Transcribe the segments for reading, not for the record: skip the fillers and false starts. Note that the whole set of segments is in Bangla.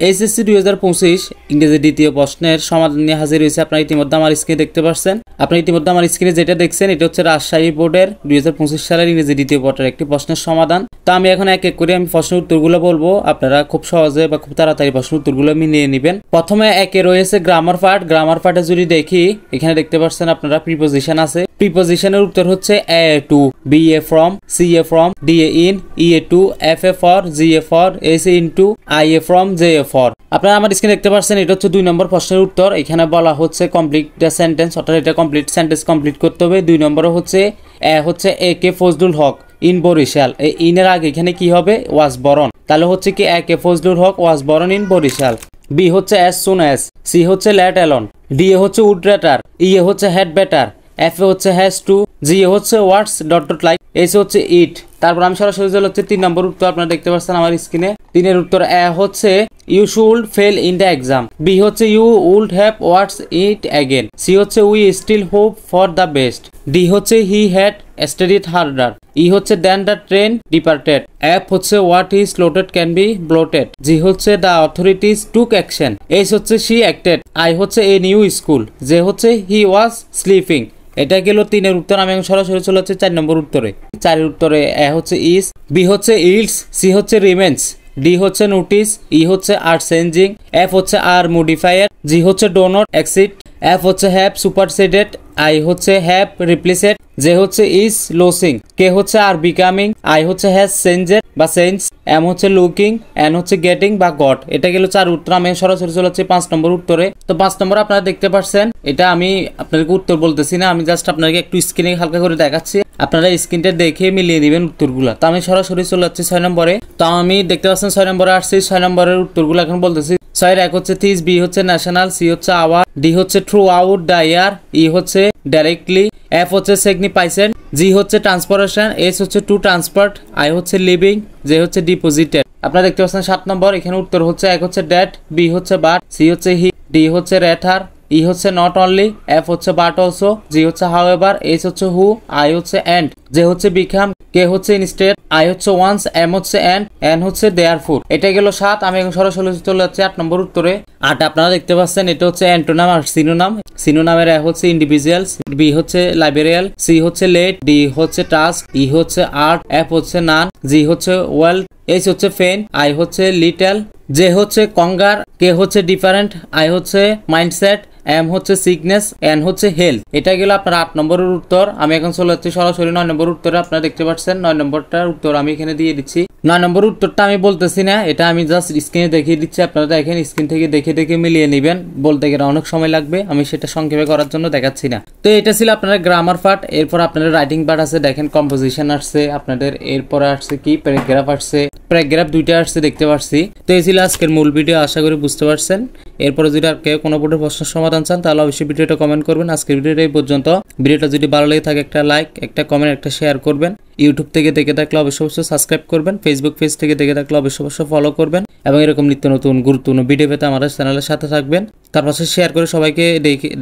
এইচএসসি 2025 ইংরেজি দ্বিতীয় প্রশ্নের সমাধান নিয়ে হাজির হয়েছে। আপনারা ইতিমধ্যে আমার স্ক্রিনে দেখতে পাচ্ছেন। আপনারা ইতিমধ্যে আমার স্ক্রিনে যেটা দেখছেন এটা হচ্ছে রাজশাহী বোর্ডের 2025 সালের ইংরেজি দ্বিতীয় পত্রের একটি প্রশ্নের সমাধান। তো আমি এখন এক এক করে আমি প্রশ্নের উত্তরগুলো বলবো, আপনারা খুব সহজে বা খুব তাড়াতাড়ি প্রশ্নের উত্তরগুলো মিলিয়ে নেবেন। প্রথমে একে রয়েছে গ্রামার পার্ট। গ্রামার পার্টে যদি দেখি এখানে দেখতে পাচ্ছেন আপনারা প্রিপোজিশন আছে। প্রিপোজিশনের উত্তর হচ্ছে এ টু, বি এ ফ্রম, সি এ ফ্রম, ডি এ ইন, ই এ টু, এফ এ ফর, জি এ ফর, এস এ ইনটু, আই এ ফ্রম, জে এ ফর। আপনারা আমার স্ক্রিনে দেখতে পাচ্ছেন এটা হচ্ছে 2 নম্বর প্রশ্নের উত্তর। এখানে বলা হচ্ছে কমপ্লিট দ্য সেন্টেন্স, অর্থাৎ এটা কমপ্লিট সেন্টেন্স কমপ্লিট করতে হবে। 2 নম্বরে হচ্ছে এ কে ফজলুল হক ইন বরিশাল। এই ইনের আগে এখানে কি হবে? ওয়াজ বরন। তাহলে হচ্ছে কি এ কে ফজলুল হক ওয়াজ বরন ইন বরিশাল। বি হচ্ছে অ্যাজ সুন অ্যাজ, সি হচ্ছে লেট অ্যালন, ডি এ হচ্ছে উড রেটার, ই এ হচ্ছে হেড বেটার, এফ এ হচ্ছে হ্যাজ টু, জি এ হচ্ছে ওয়াটস ডট ডট লাইক, এস হচ্ছে ইট। তারপর আমি সরাসরি চলে হচ্ছে 3 নম্বর উত্তর। আপনারা দেখতে পাচ্ছেন আমার স্ক্রিনে 3 এর উত্তর এ হচ্ছে you should fail in the exam, B হচ্ছে you would have watts it again, C হচ্ছে we still hope for the best, D হচ্ছে he had studied harder, E হচ্ছে then the train departed, F হচ্ছে what is lotted can be blotted, G হচ্ছে the authorities took action, S হচ্ছে শি অ্যাক্টেড, আই হচ্ছে এ নিউ স্কুল, জে হচ্ছে হি ওয়াজ স্লিপিং। এটা গেল 3 এর উত্তর। আমি এখন সরাসরি চলে হচ্ছে 4 নম্বর উত্তরে। 4 এর উত্তরে এ হচ্ছে ইজ, বি হচ্ছে ইলস, সি হচ্ছে রিমেন্স, ডি হচ্ছে নোটিস, ই হচ্ছে আর চেঞ্জিং, এফ হচ্ছে আর মডিফায়ার, জি হচ্ছে ডো নট এক্সিট, এফ হচ্ছে হ্যাভ সুপারসিডেড, আই হচ্ছে হ্যাভ রিপ্লেসেড, জে হচ্ছে ইজ লসিং, কে হচ্ছে আর বিকামিং, আই হচ্ছে হ্যাজ চেঞ্জেড বা চেঞ্জ, এম হচ্ছে লুকিং, এন হচ্ছে গেটিং বা গট। এটা গেল 4 উত্তর। আমি সরাসরি চলে হচ্ছে 5 নম্বর উত্তরে। তো 5 নম্বর আপনারা দেখতে পাচ্ছেন, এটা আমি আপনাদেরকে উত্তর বলতেছি না, আমি জাস্ট আপনাকে একটু স্ক্রিনে হালকা করে দেখাচ্ছি, আপনারা স্ক্রিনটা দেখে মিলিয়ে দিবেন উত্তরগুলা। তো আমি সরাসরি চলে যাচ্ছি 6 নম্বরে। তো আমি দেখতে পাচ্ছেন 6 নম্বরে আসছি। 6 নম্বরের উত্তরগুলো এখন বলতেছি। 6 এর 1 হচ্ছে থিস, বি হচ্ছে ন্যাশনাল, সি হচ্ছে আওয়ার, ডি হচ্ছে থ্রু আউট দ্য ইয়ার, ই হচ্ছে ডাইরেক্টলি, এফ হচ্ছে সিগনিফাইসেন্ট, জি হচ্ছে ট্রান্সপোর্টেশন, এস হচ্ছে টু ট্রান্সপোর্ট, আই হচ্ছে লিভিং, জে হচ্ছে ডিপোজিটেড। আপনারা দেখতে পাচ্ছেন 7 নম্বর। এখানে উত্তর হচ্ছে 1 হচ্ছে ড্যাট, বি হচ্ছে বাট, সি হচ্ছে হি, ডি হচ্ছে রেথার, ই হচ্ছে নট অনলি, এফ হচ্ছে বাট অলসো, জি হচ্ছে হাউ এভার, এস হচ্ছে হু, আই হচ্ছে এন্ড, জে হচ্ছে বিকাম, কে হচ্ছে ইনস্টেড, আই হচ্ছে ওয়ান্স, এম হচ্ছে এন্ড, এন হচ্ছে দেয়ার ফুড। এটা গেল 7। আমি এখন সরাসরি চলে যাচ্ছি 8 নম্বর উত্তরে। 8 আপনারা দেখতে পাচ্ছেন এটা হচ্ছে অ্যান্টোনাম আর সিনোনাম। সিনোনামের এ হচ্ছে ইন্ডিভিজুয়ালস, বি হচ্ছে লাইব্রেরিয়াল, সি হচ্ছে লেট, ডি হচ্ছে টাস্ক, ই হচ্ছে আর্ট, এফ হচ্ছে নান, জি হচ্ছে ওয়েলথ, এস হচ্ছে ফেন, আই হচ্ছে লিটল, জে হচ্ছে কঙ্গার, কে হচ্ছে ডিফারেন্ট, আই হচ্ছে মাইন্ডসেট, এম হচ্ছে সিকনেস, এন হচ্ছে হেলথ। এটা গেল আপনার 8 নম্বরের উত্তর। আমি এখন চলে যাচ্ছি সরাসরি 9 নম্বর উত্তরে। আপনারা দেখতে পাচ্ছেন 9 নম্বরটার উত্তর আমি এখানে দিয়ে দিচ্ছি। 9 নম্বর উত্তরটা আমি বলতেছি না, এটা আমি জাস্ট স্ক্রিনে দেখিয়ে দিচ্ছি। আপনারা দেখেন স্ক্রিন থেকে দেখে দেখে মিলিয়ে নেবেন। বলতে গেলে অনেক সময় লাগবে, আমি সেটা সংক্ষেপে করার জন্য দেখাচ্ছি না। তো এটা ছিল আপনাদের গ্রামার পার্ট। এরপর আপনাদের রাইটিং পার্ট আছে, দেখেন কম্পোজিশন আসছে আপনাদের, এরপরে আসছে কি প্যারাগ্রাফ আসছে, প্যারাগ্রাফ 2টা আসছে দেখতে পাচ্ছি। তো এই ছিল আজকের মূল ভিডিও, আশা করি বুঝতে পারছেন। এরপরে যদি আর কেউ কোনো বোর্ডের প্রশ্নের সমাধান চান তাহলে অবশ্যই ভিডিওটা কমেন্ট করবেন। আজকের ভিডিওটা এই পর্যন্ত। ভিডিওটা যদি ভালো লেগে থাকে একটা লাইক, একটা কমেন্ট, একটা শেয়ার করবেন। ইউটিউব থেকে দেখে থাকলে অবশ্যই সাবস্ক্রাইব করবেন। ফেসবুক পেজ থেকে দেখে থাকলে অবশ্যই ফলো করবেন এবং এরকম নিত্য নতুন গুরুত্বপূর্ণ ভিডিও পেতে আমাদের চ্যানেলের সাথে থাকবেন। তার পাশে শেয়ার করে সবাইকে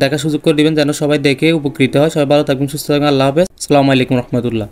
দেখার সুযোগ করে দিবেন যেন সবাই দেখে উপকৃত হয়। সবাই ভালো থাকবেন, সুস্থ থাকবেন। আল্লাহ হাফেজ। আসসালামু আলাইকুম রহমতুল্লাহ।